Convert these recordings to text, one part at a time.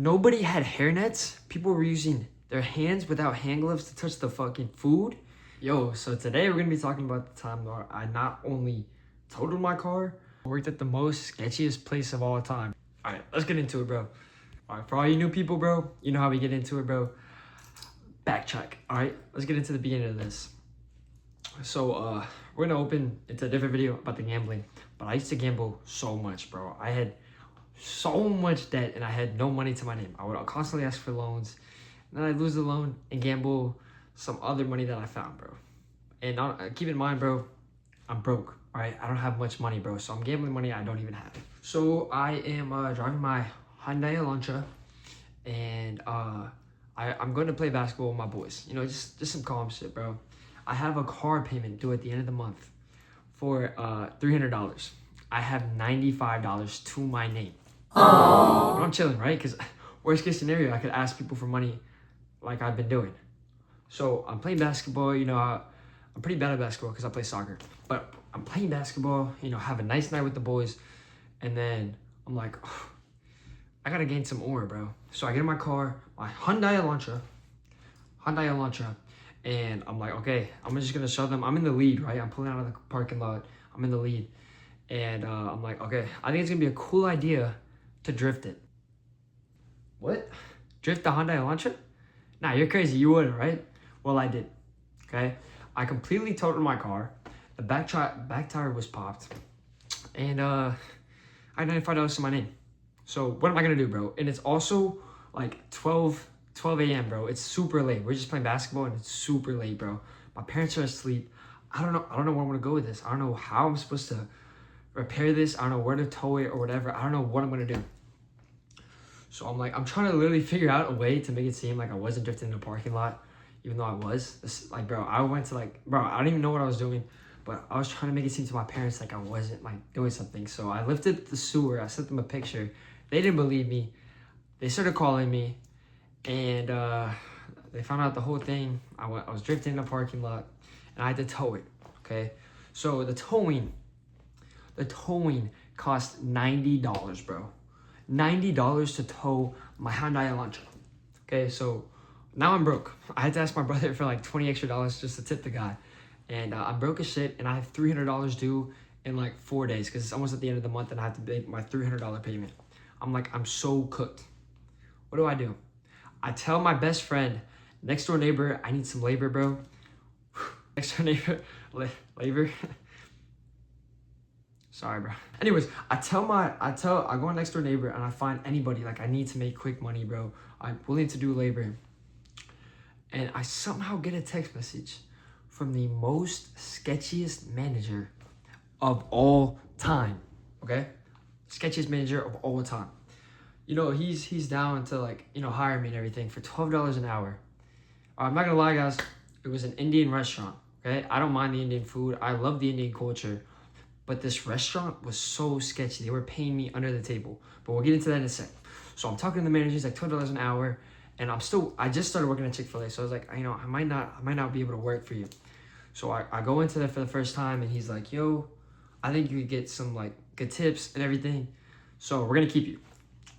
Nobody had hairnets. People were using their hands without hand gloves to touch the fucking food. Yo, so today we're gonna be talking about the time where I not only totaled my car, I worked at the most sketchiest place of all time. All right, let's get into it, bro. All right, for all you new people, bro, you know how we get into it, bro. Backtrack. All right, let's get into the beginning of this. So we're gonna open into a different video about the gambling, but I used to gamble so much, bro. I had so much debt and I had no money to my name. I would constantly ask for loans, and then I'd lose the loan and gamble some other money that I found, bro. And keep in mind, bro, I'm broke, all right? I don't have much money, bro, so I'm gambling money I don't even have. So I am driving my Hyundai Elantra, and I'm going to play basketball with my boys. You know, just some calm shit, bro. I have a car payment due at the end of the month for $300. I have $95 to my name. Aww. But I'm chilling, right? Because worst case scenario, I could ask people for money like I've been doing. So I'm playing basketball, you know, I'm pretty bad at basketball because I play soccer. But I'm playing basketball, you know, have a nice night with the boys. And then I'm like, oh, I got to gain some more, bro. So I get in my car, my Hyundai Elantra. And I'm like, okay, I'm just going to show them. I'm in the lead, right? I'm pulling out of the parking lot. I'm in the lead. And I'm like, okay, I think it's going to be a cool idea to drift it. What? Drift the Hyundai Elantra? Nah, you're crazy. You wouldn't, right? Well, I did. Okay? I completely totaled my car. The back tire was popped. And I had $95 to my name. So what am I going to do, bro? And it's also like 12 a.m., bro. It's super late. We're just playing basketball and it's super late, bro. My parents are asleep. I don't know where I'm going to go with this. I don't know how I'm supposed to repair this. I don't know where to tow it or whatever. I don't know what I'm going to do. So I'm trying to literally figure out a way to make it seem like I wasn't drifting in the parking lot, even though I was. Bro, I don't even know what I was doing, but I was trying to make it seem to my parents like I wasn't doing something. So I lifted the sewer. I sent them a picture. They didn't believe me. They started calling me, and they found out the whole thing. I was drifting in the parking lot, and I had to tow it. Okay, so the towing cost $90, bro. $90 to tow my Hyundai Elantra. Okay, so now I'm broke. I had to ask my brother for like $20 extra just to tip the guy. And I'm broke as shit, and I have $300 due in like 4 days because it's almost at the end of the month and I have to make my $300 payment. I'm so cooked. What do? I tell my best friend, next door neighbor, I need some labor, bro. Next door neighbor, labor. Sorry, bro. Anyways, I go next door neighbor and I find anybody, like I need to make quick money, bro. I'm willing to do labor. And I somehow get a text message from the most sketchiest manager of all time, okay? Sketchiest manager of all time. You know, he's down to hire me and everything for $12 an hour. I'm not gonna lie, guys, it was an Indian restaurant, okay? I don't mind the Indian food. I love the Indian culture. But this restaurant was so sketchy. They were paying me under the table. But we'll get into that in a sec. So I'm talking to the manager. He's like $12 an hour. And I just started working at Chick-fil-A. So I was like, I might not be able to work for you. So I go into that for the first time. And he's like, yo, I think you could get some good tips and everything. So we're going to keep you.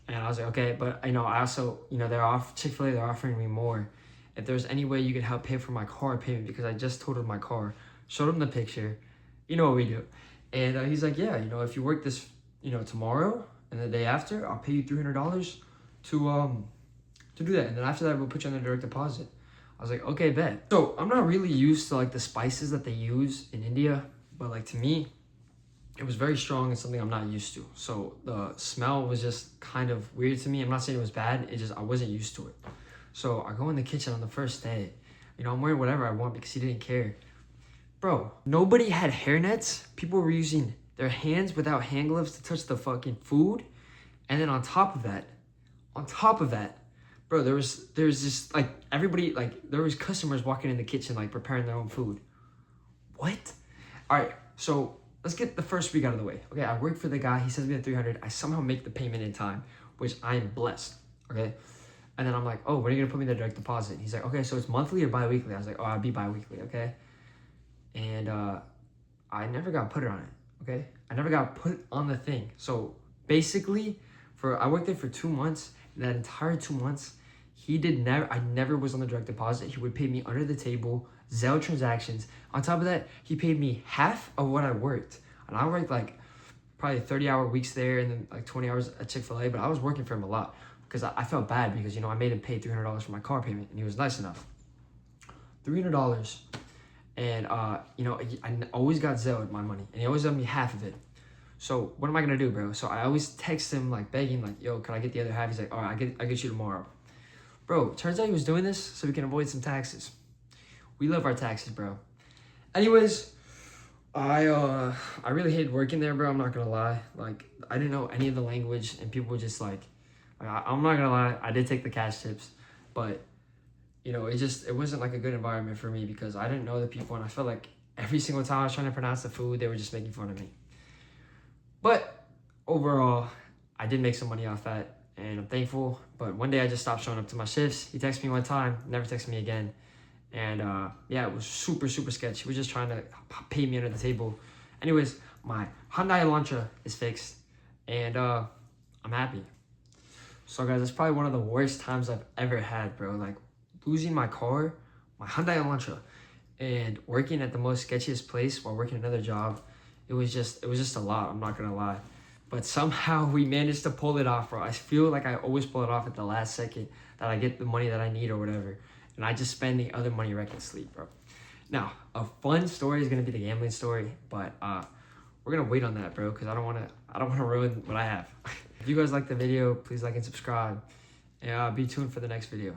And I was like, okay. But I also, Chick-fil-A, they're offering me more. If there's any way you could help pay for my car payment because I just totaled my car. Showed him the picture. You know what we do. And he's like, yeah, if you work this, tomorrow and the day after, I'll pay you $300 to do that. And then after that, we'll put you on the direct deposit. I was like, okay, bet. So I'm not really used to the spices that they use in India, but to me, it was very strong and something I'm not used to. So the smell was just kind of weird to me. I'm not saying it was bad. I wasn't used to it. So I go in the kitchen on the first day. I'm wearing whatever I want because he didn't care. Bro, nobody had hairnets. People were using their hands without hand gloves to touch the fucking food. And then on top of that, bro, there was just everybody, there was customers walking in the kitchen, preparing their own food. What? All right, so let's get the first week out of the way. Okay, I work for the guy. He sends me the $300. I somehow make the payment in time, which I am blessed, okay? And then I'm like, oh, when are you gonna put me the direct deposit? He's like, okay, so it's monthly or bi-weekly? I was like, oh, I'll be bi-weekly, okay? And I never got put on it, okay? I never got put on the thing. So basically, I worked there for 2 months, That entire 2 months, I never was on the direct deposit. He would pay me under the table, Zelle transactions. On top of that, he paid me half of what I worked. And I worked like probably 30-hour weeks there and then like 20 hours at Chick-fil-A, but I was working for him a lot because I felt bad because, you know, I made him pay $300 for my car payment and he was nice enough. $300. And, you know, I always got Zelled my money and he always owed me half of it. So what am I gonna do, bro? So I always text him like begging, like, yo, can I get the other half? He's like, all right, I get you tomorrow. Bro, turns out he was doing this so we can avoid some taxes. We love our taxes, bro. Anyways, I really hated working there, bro. I'm not gonna lie. Like, I didn't know any of the language, and people were just like I'm not gonna lie. I did take the cash tips, but you know, it wasn't like a good environment for me because I didn't know the people, and I felt like every single time I was trying to pronounce the food, they were just making fun of me. But overall, I did make some money off that, and I'm thankful. But one day I just stopped showing up to my shifts. He texted me one time, never texted me again. And yeah, it was super, super sketchy. He was just trying to pay me under the table. Anyways, my Hyundai Elantra is fixed, and I'm happy. So guys, that's probably one of the worst times I've ever had, bro. Like losing my car, my Hyundai Elantra, and working at the most sketchiest place while working another job. It was just a lot, I'm not gonna lie. But somehow we managed to pull it off, bro. I feel like I always pull it off at the last second that I get the money that I need or whatever. And I just spend the other money where I can sleep, bro. Now, a fun story is gonna be the gambling story, but we're gonna wait on that, bro, because I don't wanna ruin what I have. If you guys like the video, please like and subscribe. And be tuned for the next video.